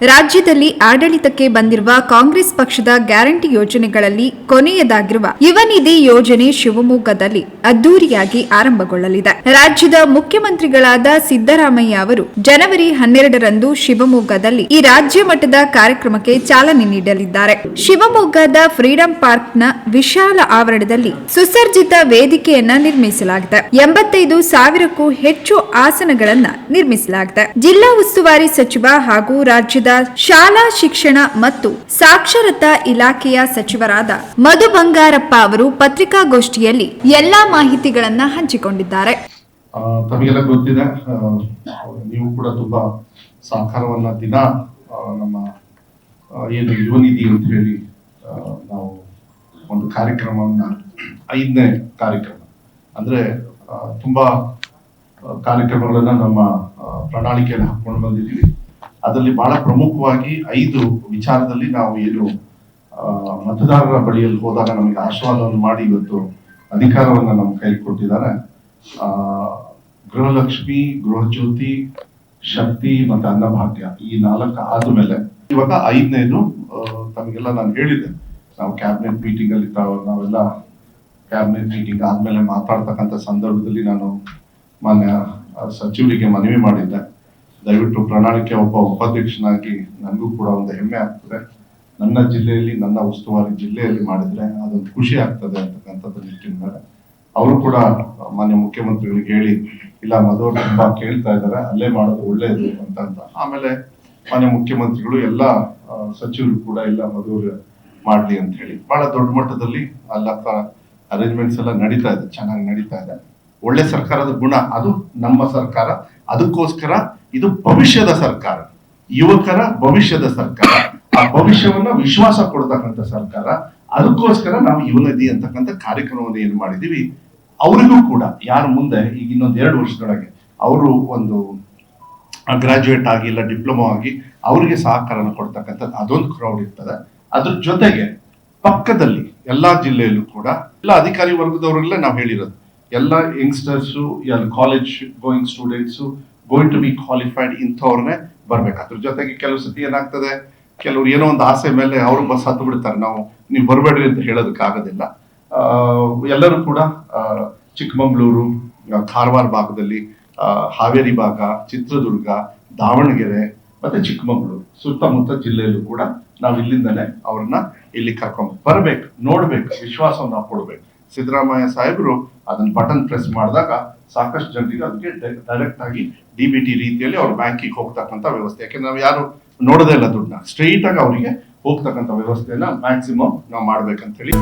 ರಾಜ್ಯದಲ್ಲಿ ಆಡಳಿತಕ್ಕೆ ಬಂದಿರುವ ಕಾಂಗ್ರೆಸ್ ಪಕ್ಷದ ಗ್ಯಾರಂಟಿ ಯೋಜನೆಗಳಲ್ಲಿ ಕೊನೆಯದಾಗಿರುವ ಯುವ ನಿಧಿ ಯೋಜನೆ ಶಿವಮೊಗ್ಗದಲ್ಲಿ ಅದ್ದೂರಿಯಾಗಿ ಆರಂಭಗೊಳ್ಳಲಿದೆ. ರಾಜ್ಯದ ಮುಖ್ಯಮಂತ್ರಿಗಳಾದ ಸಿದ್ದರಾಮಯ್ಯ ಅವರು ಜನವರಿ 12ರಂದು ಶಿವಮೊಗ್ಗದಲ್ಲಿ ಈ ರಾಜ್ಯ ಮಟ್ಟದ ಕಾರ್ಯಕ್ರಮಕ್ಕೆ ಚಾಲನೆ ನೀಡಲಿದ್ದಾರೆ. ಶಿವಮೊಗ್ಗದ ಫ್ರೀಡಂ ಪಾರ್ಕ್ನ ವಿಶಾಲ ಆವರಣದಲ್ಲಿ ಸುಸಜ್ಜಿತ ವೇದಿಕೆಯನ್ನ ನಿರ್ಮಿಸಲಾಗಿದೆ. 85,000ಕ್ಕೂ ಹೆಚ್ಚು ಆಸನಗಳನ್ನ ನಿರ್ಮಿಸಲಾಗಿದೆ. ಜಿಲ್ಲಾ ಉಸ್ತುವಾರಿ ಸಚಿವ ಹಾಗೂ ರಾಜ್ಯದ ಶಾಲಾ ಶಿಕ್ಷಣ ಮತ್ತು ಸಾಕ್ಷರತಾ ಇಲಾಖೆಯ ಸಚಿವರಾದ ಮಧು ಬಂಗಾರಪ್ಪ ಅವರು ಪತ್ರಿಕಾಗೋಷ್ಠಿಯಲ್ಲಿ ಎಲ್ಲಾ ಮಾಹಿತಿಗಳನ್ನ ಹಂಚಿಕೊಂಡಿದ್ದಾರೆ. ತಮಗೆಲ್ಲ ಗೊತ್ತಿದೆ, ನೀವು ಕೂಡ ತುಂಬಾ ಸಹಕಾರವನ್ನ ದಿನ ನಮ್ಮ ಏನು ಯುವ ನಿಧಿ ಅಂತ ಹೇಳಿ ನಾವು ಒಂದು ಕಾರ್ಯಕ್ರಮವನ್ನ 5ನೇ ಕಾರ್ಯಕ್ರಮ ಅಂದ್ರೆ ತುಂಬಾ ಕಾರ್ಯಕ್ರಮಗಳನ್ನ ನಮ್ಮ ಪ್ರಣಾಳಿಕೆಯಲ್ಲಿ ಹಾಕೊಂಡು ಬಂದಿದ್ದೀವಿ. ಅದರಲ್ಲಿ ಬಹಳ ಪ್ರಮುಖವಾಗಿ 5 ವಿಚಾರದಲ್ಲಿ ನಾವು ಏನು ಮತದಾರರ ಬಳಿಯಲ್ಲಿ ಹೋದಾಗ ನಮಗೆ ಆಶೀರ್ವಾದವನ್ನು ಮಾಡಿ ಇವತ್ತು ಅಧಿಕಾರವನ್ನ ನಮ್ಮ ಕೈಲಿ ಕೊಟ್ಟಿದ್ದಾರೆ. ಗೃಹಲಕ್ಷ್ಮಿ, ಗೃಹಜ್ಯೋತಿ, ಶಕ್ತಿ ಮತ್ತೆ ಅನ್ನಭಾಗ್ಯ ಈ 4 ಆದ್ಮೇಲೆ ಇವಾಗ 5ನೇದು ತಮಗೆಲ್ಲ ನಾನು ಹೇಳಿದ್ದೆ. ನಾವು ಕ್ಯಾಬಿನೆಟ್ ಮೀಟಿಂಗ್ ಅಲ್ಲಿ ನಾವೆಲ್ಲ ಕ್ಯಾಬಿನೆಟ್ ಮೀಟಿಂಗ್ ಆದ್ಮೇಲೆ ಮಾತಾಡ್ತಕ್ಕಂಥ ಸಂದರ್ಭದಲ್ಲಿ ನಾನು ಮಾನ್ಯ ಸಚಿವರಿಗೆ ಮನವಿ ಮಾಡಿದ್ದೆ, ದಯವಿಟ್ಟು ಪ್ರಣಾಳಿಕೆ ಒಬ್ಬ ಉಪಾಧ್ಯಕ್ಷನಾಗಿ ನನಗೂ ಕೂಡ ಒಂದು ಹೆಮ್ಮೆ ಆಗ್ತದೆ. ನನ್ನ ಜಿಲ್ಲೆಯಲ್ಲಿ, ನನ್ನ ಉಸ್ತುವಾರಿ ಜಿಲ್ಲೆಯಲ್ಲಿ ಮಾಡಿದ್ರೆ ಅದೊಂದು ಖುಷಿ ಆಗ್ತದೆ ಅಂತಕ್ಕಂಥದ್ದು ನಿಟ್ಟಿನ ಮೇಲೆ ಅವರು ಕೂಡ ಮಾನ್ಯ ಮುಖ್ಯಮಂತ್ರಿಗಳಿಗೆ ಹೇಳಿ, ಇಲ್ಲ ಮಧು ತುಂಬಾ ಕೇಳ್ತಾ ಇದ್ದಾರೆ, ಅಲ್ಲೇ ಮಾಡೋದು ಒಳ್ಳೇದು ಅಂತ. ಆಮೇಲೆ ಮಾನ್ಯ ಮುಖ್ಯಮಂತ್ರಿಗಳು ಎಲ್ಲ ಸಚಿವರು ಕೂಡ ಇಲ್ಲ ಮಧು ಮಾಡ್ಲಿ ಅಂತ ಹೇಳಿ ಬಹಳ ದೊಡ್ಡ ಮಟ್ಟದಲ್ಲಿ ಅಲ್ಲ ಅರೇಂಜ್ಮೆಂಟ್ಸ್ ಎಲ್ಲ ನಡೀತಾ ಇದೆ, ಚೆನ್ನಾಗಿ ನಡೀತಾ ಇದೆ. ಒಳ್ಳೆ ಸರ್ಕಾರದ ಗುಣ ಅದು ನಮ್ಮ ಸರ್ಕಾರ. ಅದಕ್ಕೋಸ್ಕರ ಇದು ಭವಿಷ್ಯದ ಸರ್ಕಾರ, ಯುವಕರ ಭವಿಷ್ಯದ ಸರ್ಕಾರ, ಆ ಭವಿಷ್ಯವನ್ನ ವಿಶ್ವಾಸ ಕೊಡ್ತಕ್ಕಂಥ ಸರ್ಕಾರ. ಅದಕ್ಕೋಸ್ಕರ ನಾವು ಯುವ ನಿಧಿ ಅಂತಕ್ಕಂಥ ಕಾರ್ಯಕ್ರಮವನ್ನು ಏನು ಮಾಡಿದೀವಿ. ಅವರಿಗೂ ಕೂಡ ಯಾರು ಮುಂದೆ ಈಗ ಇನ್ನೊಂದು 2 ವರ್ಷದೊಳಗೆ ಅವರು ಒಂದು ಗ್ರಾಜುಯೇಟ್ ಆಗಿ ಇಲ್ಲ ಡಿಪ್ಲೊಮಾ ಆಗಿ ಅವರಿಗೆ ಸಹಕಾರನ ಕೊಡ್ತಕ್ಕಂಥದ್ದು ಅದೊಂದು ಕ್ರೌಡ್ ಇರ್ತದೆ. ಅದ್ರ ಜೊತೆಗೆ ಪಕ್ಕದಲ್ಲಿ ಎಲ್ಲಾ ಜಿಲ್ಲೆಯಲ್ಲೂ ಕೂಡ ಎಲ್ಲ ಅಧಿಕಾರಿ ವರ್ಗದವರೆಲ್ಲ ನಾವು ಹೇಳಿರೋದು, ಎಲ್ಲ ಯಂಗ್ಸ್ಟರ್ಸು, ಎಲ್ಲ college going students, going to be qualified ಇಂಥವ್ರನ್ನೇ ಬರ್ಬೇಕು. ಅದ್ರ ಜೊತೆಗೆ ಕೆಲವು ಸತಿ ಏನಾಗ್ತದೆ, ಕೆಲವ್ರು ಏನೋ ಒಂದು ಆಸೆ ಮೇಲೆ ಅವರು ಬಸ್ ಹತ್ತು ಬಿಡ್ತಾರೆ, ನೀವು ಬರಬೇಡ್ರಿ ಅಂತ ಹೇಳೋದಕ್ಕೆ ಆಗೋದಿಲ್ಲ. ಎಲ್ಲರೂ ಕೂಡ ಚಿಕ್ಕಮಗಳೂರು, ಕಾರವಾರ ಭಾಗದಲ್ಲಿ, ಹಾವೇರಿ ಭಾಗ, ಚಿತ್ರದುರ್ಗ, ದಾವಣಗೆರೆ ಮತ್ತೆ ಚಿಕ್ಕಮಗಳೂರು ಸುತ್ತಮುತ್ತ ಜಿಲ್ಲೆಯಲ್ಲೂ ಕೂಡ ನಾವು ಇಲ್ಲಿಂದಲೇ ಅವ್ರನ್ನ ಇಲ್ಲಿ ಕರ್ಕೊಂಡ್ ಬರ್ಬೇಕು, ನೋಡ್ಬೇಕು, ವಿಶ್ವಾಸವನ್ನ ಕೊಡ್ಬೇಕು. ಸಿದ್ದರಾಮಯ್ಯ ಸಾಹೇಬರು ಅದನ್ನ ಬಟನ್ ಪ್ರೆಸ್ ಮಾಡಿದಾಗ ಸಾಕಷ್ಟು ಜನರಿಗೆ ಅದಕ್ಕೆ ಡೈರೆಕ್ಟ್ ಆಗಿ DBT ರೀತಿಯಲ್ಲಿ ಅವ್ರ ಬ್ಯಾಂಕಿಗೆ ಹೋಗ್ತಕ್ಕಂಥ ವ್ಯವಸ್ಥೆ, ಯಾಕೆಂದ್ರೆ ನಾವು ಯಾರು ನೋಡೋದೇ ಇಲ್ಲ ದುಡ್ಡನ್ನ, ಸ್ಟ್ರೈಟ್ ಆಗಿ ಅವರಿಗೆ ಹೋಗ್ತಕ್ಕಂಥ ವ್ಯವಸ್ಥೆಯನ್ನ ಮ್ಯಾಕ್ಸಿಮಮ್ ನಾವು ಮಾಡ್ಬೇಕಂತ ಹೇಳಿ